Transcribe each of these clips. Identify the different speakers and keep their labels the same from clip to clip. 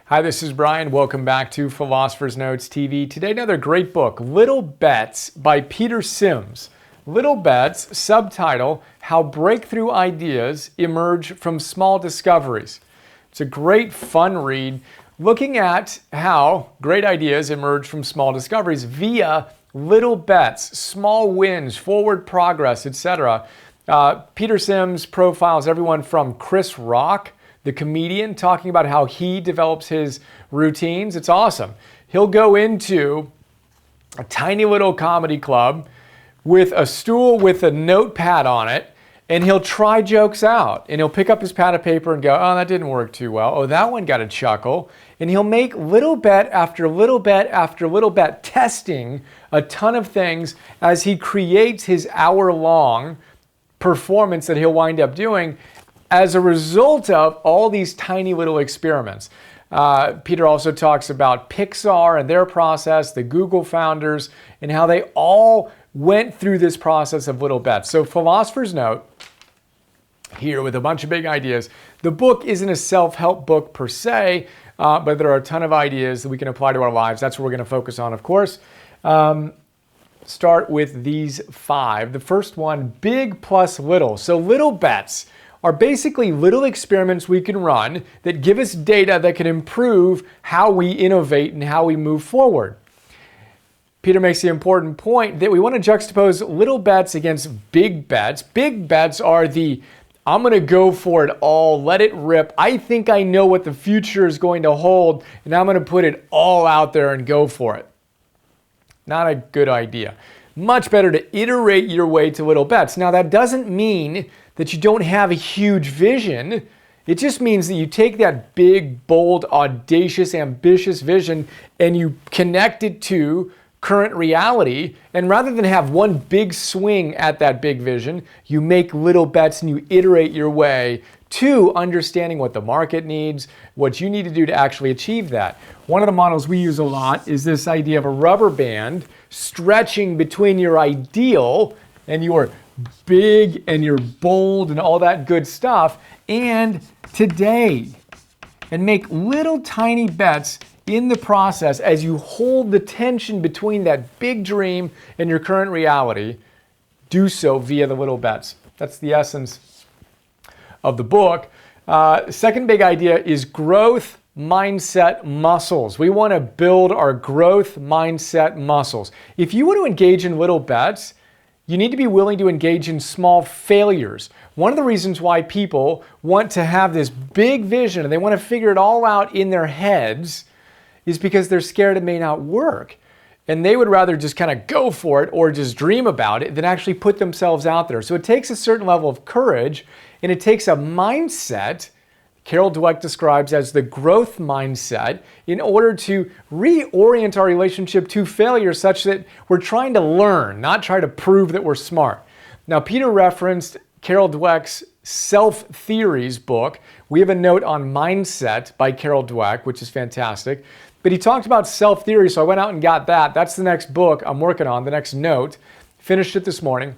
Speaker 1: Hi, this is Brian. Welcome back to Philosopher's Notes TV. Today, another great book, Little Bets by Peter Sims. Little Bets, subtitle, How Breakthrough Ideas Emerge from Small Discoveries. It's a great, fun read looking at how great ideas emerge from small discoveries via little bets, small wins, forward progress, etc. Peter Sims profiles everyone from Chris Rock, the comedian, talking about how he develops his routines. It's awesome. He'll go into a tiny little comedy club with a stool with a notepad on it, and he'll try jokes out. And he'll pick up his pad of paper and go, oh, that didn't work too well. Oh, that one got a chuckle. And he'll make little bet after little bet after little bet, testing a ton of things as he creates his hour-long performance that he'll wind up doing as a result of all these tiny little experiments. Peter also talks about Pixar and their process, the Google founders, and how they all went through this process of little bets. So Philosopher's Note here with a bunch of big ideas. The book isn't a self-help book per se, but there are a ton of ideas that we can apply to our lives. That's what we're going to focus on, of course. Start with these 5. The first one, big plus little. So little bets are basically little experiments we can run that give us data that can improve how we innovate and how we move forward. Peter makes the important point that we want to juxtapose little bets against big bets. Big bets are the, I'm going to go for it all, let it rip. I think I know what the future is going to hold, and I'm going to put it all out there and go for it. Not a good idea. Much better to iterate your way to little bets. Now, that doesn't mean that you don't have a huge vision. It just means that you take that big, bold, audacious, ambitious vision and you connect it to current reality. And rather than have one big swing at that big vision, you make little bets and you iterate your way to understanding what the market needs, what you need to do to actually achieve that. One of the models we use a lot is this idea of a rubber band stretching between your ideal and your big and your bold and all that good stuff and today, and make little tiny bets in the process as you hold the tension between that big dream and your current reality. Do so via the little bets. That's the essence of the book. Second big idea is growth mindset muscles. We want to build our growth mindset muscles. If you want to engage in little bets, you need to be willing to engage in small failures. One of the reasons why people want to have this big vision and they want to figure it all out in their heads is because they're scared it may not work. And they would rather just kind of go for it or just dream about it than actually put themselves out there. So it takes a certain level of courage, and it takes a mindset Carol Dweck describes as the growth mindset in order to reorient our relationship to failure such that we're trying to learn, not try to prove that we're smart. Now, Peter referenced Carol Dweck's Self Theories book. We have a note on Mindset by Carol Dweck, which is fantastic. But he talked about self theory, so I went out and got that. That's the next book I'm working on, the next note. Finished it this morning,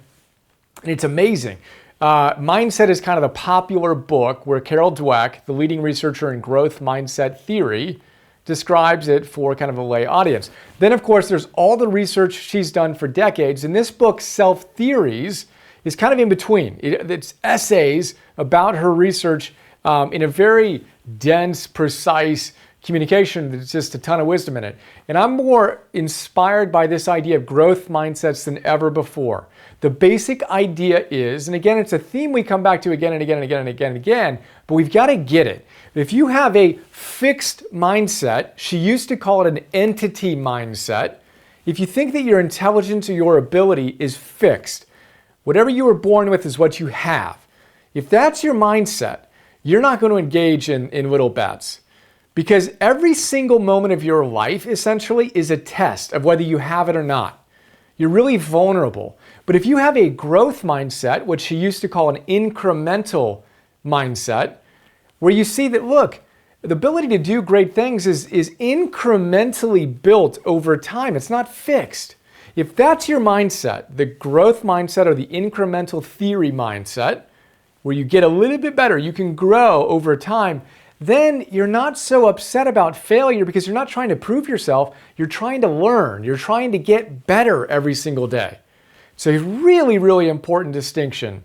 Speaker 1: and it's amazing. Mindset is kind of the popular book where Carol Dweck, the leading researcher in growth mindset theory, describes it for kind of a lay audience. Then, of course, there's all the research she's done for decades. And this book, Self Theories, is kind of in between. It's essays about her research in a very dense, precise communication. There's just a ton of wisdom in it. And I'm more inspired by this idea of growth mindsets than ever before. The basic idea is, and again, it's a theme we come back to again and again and again and again and again, but we've got to get it. If you have a fixed mindset, she used to call it an entity mindset. If you think that your intelligence or your ability is fixed, whatever you were born with is what you have. If that's your mindset, you're not going to engage in little bets. Because every single moment of your life essentially is a test of whether you have it or not. You're really vulnerable. But if you have a growth mindset, which she used to call an incremental mindset, where you see that, look, the ability to do great things is incrementally built over time. It's not fixed. If that's your mindset, the growth mindset or the incremental theory mindset, where you get a little bit better, you can grow over time, then you're not so upset about failure because you're not trying to prove yourself. You're trying to learn. You're trying to get better every single day. So a really, really important distinction.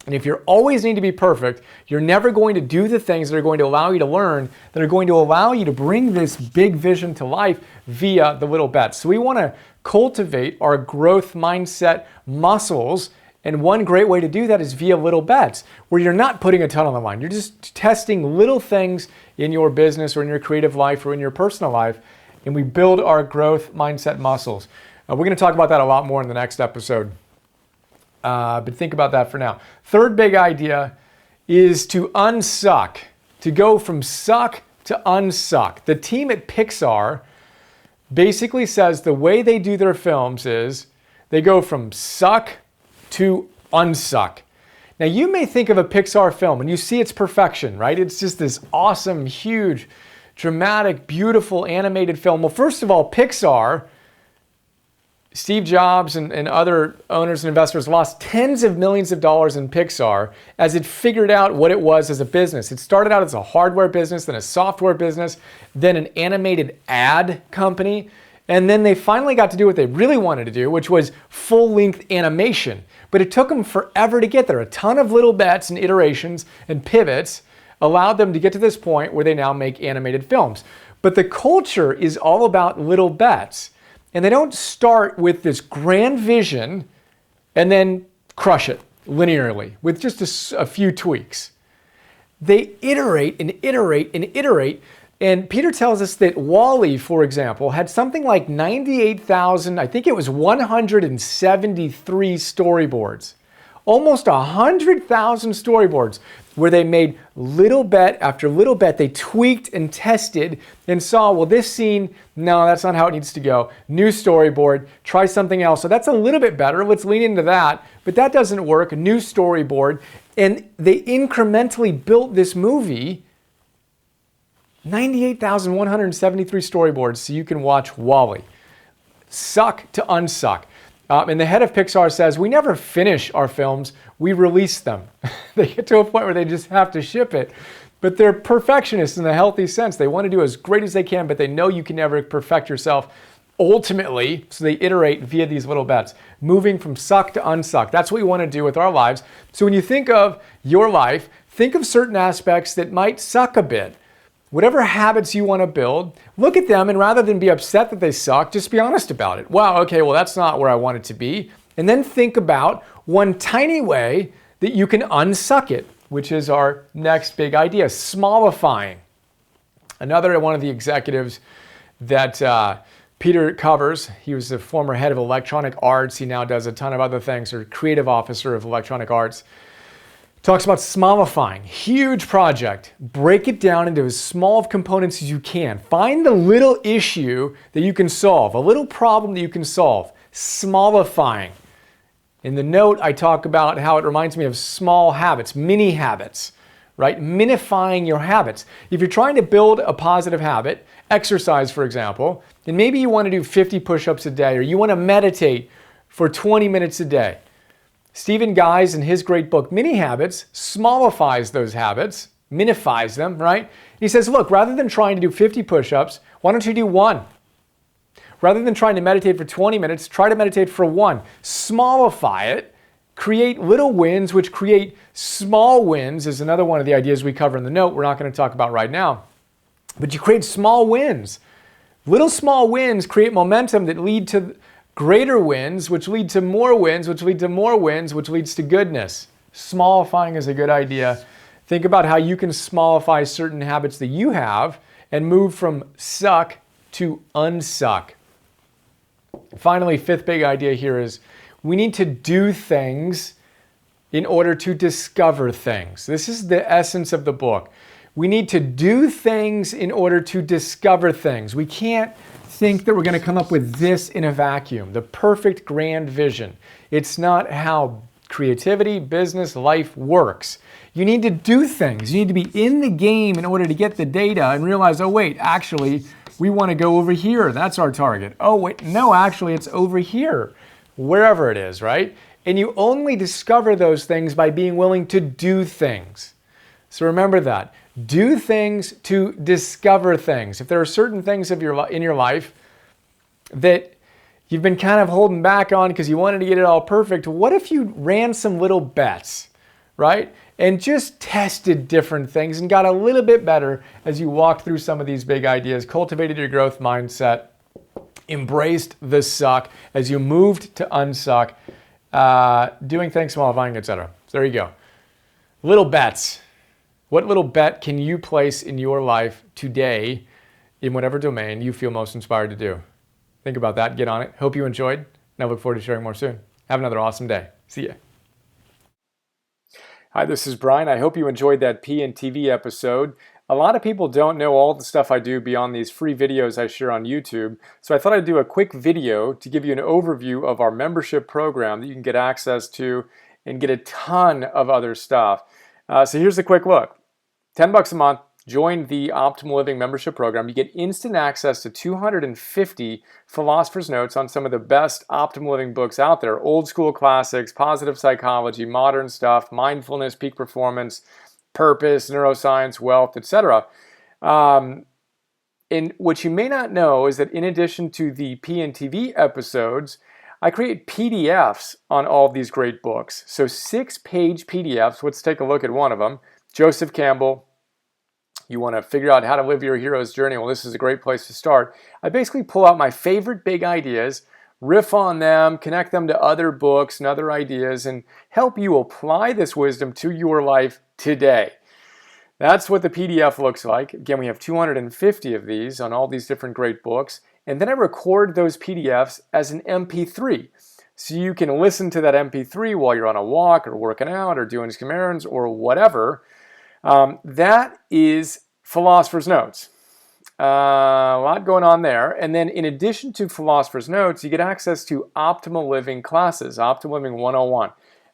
Speaker 1: And if you always need to be perfect, you're never going to do the things that are going to allow you to learn, that are going to allow you to bring this big vision to life via the little bets. So we want to cultivate our growth mindset muscles. And one great way to do that is via little bets, where you're not putting a ton on the line. You're just testing little things in your business or in your creative life or in your personal life. And we build our growth mindset muscles. We're going to talk about that a lot more in the next episode. But think about that for now. Third big idea is to unsuck, to go from suck to unsuck. The team at Pixar basically says the way they do their films is they go from suck to unsuck. Now you may think of a Pixar film and you see its perfection, right? It's just this awesome, huge, dramatic, beautiful animated film. Well, first of all, Pixar, Steve Jobs and other owners and investors lost tens of millions of dollars in Pixar as it figured out what it was as a business. It started out as a hardware business, then a software business, then an animated ad company, and then they finally got to do what they really wanted to do, which was full-length animation. But it took them forever to get there. A ton of little bets and iterations and pivots allowed them to get to this point where they now make animated films. But the culture is all about little bets. And they don't start with this grand vision and then crush it linearly with just a few tweaks. They iterate and iterate and iterate. And Peter tells us that WALL-E, for example, had something like 98,000, I think it was 173 storyboards. Almost 100,000 storyboards where they made little bet after little bet. They tweaked and tested and saw, well, this scene, no, that's not how it needs to go. New storyboard, try something else. So that's a little bit better. Let's lean into that. But that doesn't work. New storyboard. And they incrementally built this movie, 98,173 storyboards, so you can watch WALL-E. Suck to unsuck. And the head of Pixar says, we never finish our films, we release them. They get to a point where they just have to ship it. But they're perfectionists in a healthy sense. They want to do as great as they can, but they know you can never perfect yourself ultimately, so they iterate via these little bets, moving from suck to unsuck. That's what we want to do with our lives. So when you think of your life, think of certain aspects that might suck a bit. Whatever habits you want to build, look at them, and rather than be upset that they suck, just be honest about it. Wow, okay, well, that's not where I want it to be. And then think about one tiny way that you can unsuck it, which is our next big idea, smallifying. Another one of the executives that Peter covers, he was the former head of Electronic Arts. He now does a ton of other things, or creative officer of Electronic Arts. Talks about smallifying, huge project. Break it down into as small of components as you can. Find the little issue that you can solve, a little problem that you can solve. Smallifying. In the note, I talk about how it reminds me of small habits, mini habits, right? Minifying your habits. If you're trying to build a positive habit, exercise, for example, and maybe you want to do 50 push-ups a day, or you want to meditate for 20 minutes a day. Stephen Guise, in his great book, Mini Habits, smallifies those habits, minifies them, right? He says, look, rather than trying to do 50 push-ups, why don't you do one? Rather than trying to meditate for 20 minutes, try to meditate for one. Smallify it, create little wins, which create small wins, is another one of the ideas we cover in the note we're not going to talk about right now. But you create small wins. Little small wins create momentum that lead to greater wins, which lead to more wins, which lead to more wins, which leads to goodness. Smallifying is a good idea. Think about how you can smallify certain habits that you have and move from suck to unsuck. Finally, fifth big idea here is we need to do things in order to discover things. This is the essence of the book. We need to do things in order to discover things. We can't think that we're going to come up with this in a vacuum, the perfect grand vision. It's not how creativity, business, life works. You need to do things. You need to be in the game in order to get the data and realize, oh wait, actually, we want to go over here. That's our target. Oh wait, no, actually, it's over here, wherever it is, right? And you only discover those things by being willing to do things. So remember that. Do things to discover things. If there are certain things in your life that you've been kind of holding back on because you wanted to get it all perfect, what if you ran some little bets, right? And just tested different things and got a little bit better as you walked through some of these big ideas, cultivated your growth mindset, embraced the suck as you moved to unsuck, doing things small, etc. So there you go. Little bets. What little bet can you place in your life today in whatever domain you feel most inspired to do? Think about that. Get on it. Hope you enjoyed, and I look forward to sharing more soon. Have another awesome day. See ya. Hi, this is Brian. I hope you enjoyed that PNTV episode. A lot of people don't know all the stuff I do beyond these free videos I share on YouTube, so I thought I'd do a quick video to give you an overview of our membership program that you can get access to and get a ton of other stuff. So here's a quick look. $10 a month, join the Optimal Living membership program. You get instant access to 250 Philosopher's Notes on some of the best Optimal Living books out there. Old school classics, positive psychology, modern stuff, mindfulness, peak performance, purpose, neuroscience, wealth, etc. And what you may not know is that in addition to the PNTV episodes, I create PDFs on all of these great books. So 6-page PDFs. Let's take a look at one of them. Joseph Campbell. You want to figure out how to live your hero's journey? Well, this is a great place to start. I basically pull out my favorite big ideas, riff on them, connect them to other books and other ideas, and help you apply this wisdom to your life today. That's what the PDF looks like. Again, we have 250 of these on all these different great books. And then I record those PDFs as an MP3. So you can listen to that MP3 while you're on a walk or working out or doing some errands or whatever. That is Philosopher's Notes. A lot going on there. And then in addition to Philosopher's Notes, you get access to Optimal Living classes, Optimal Living 101.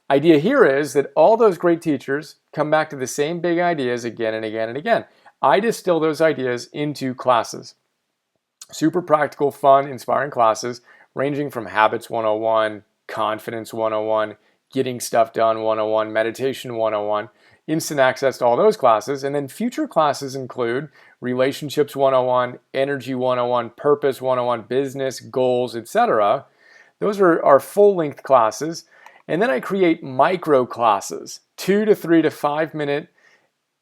Speaker 1: Idea here is that all those great teachers come back to the same big ideas again and again and again. I distill those ideas into classes. Super practical, fun, inspiring classes ranging from Habits 101, Confidence 101, Getting Stuff Done 101, Meditation 101. Instant access to all those classes. And then future classes include Relationships 101, Energy 101, Purpose 101, Business, Goals, etc. Those are our full-length classes. And then I create micro classes, 2 to 3 to 5 minute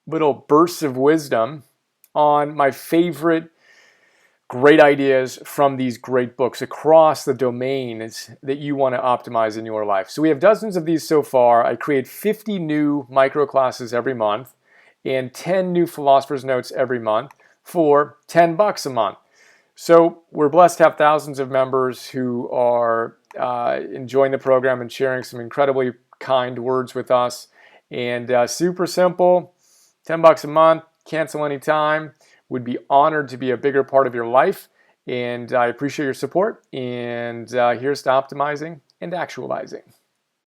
Speaker 1: little bursts of wisdom on my favorite great ideas from these great books across the domains that you want to optimize in your life. So we have dozens of these so far. I create 50 new micro classes every month and 10 new Philosopher's Notes every month for $10 a month. So we're blessed to have thousands of members who are enjoying the program and sharing some incredibly kind words with us. And super simple, $10 a month, cancel anytime. Would be honored to be a bigger part of your life, and I appreciate your support. And here's to optimizing and actualizing.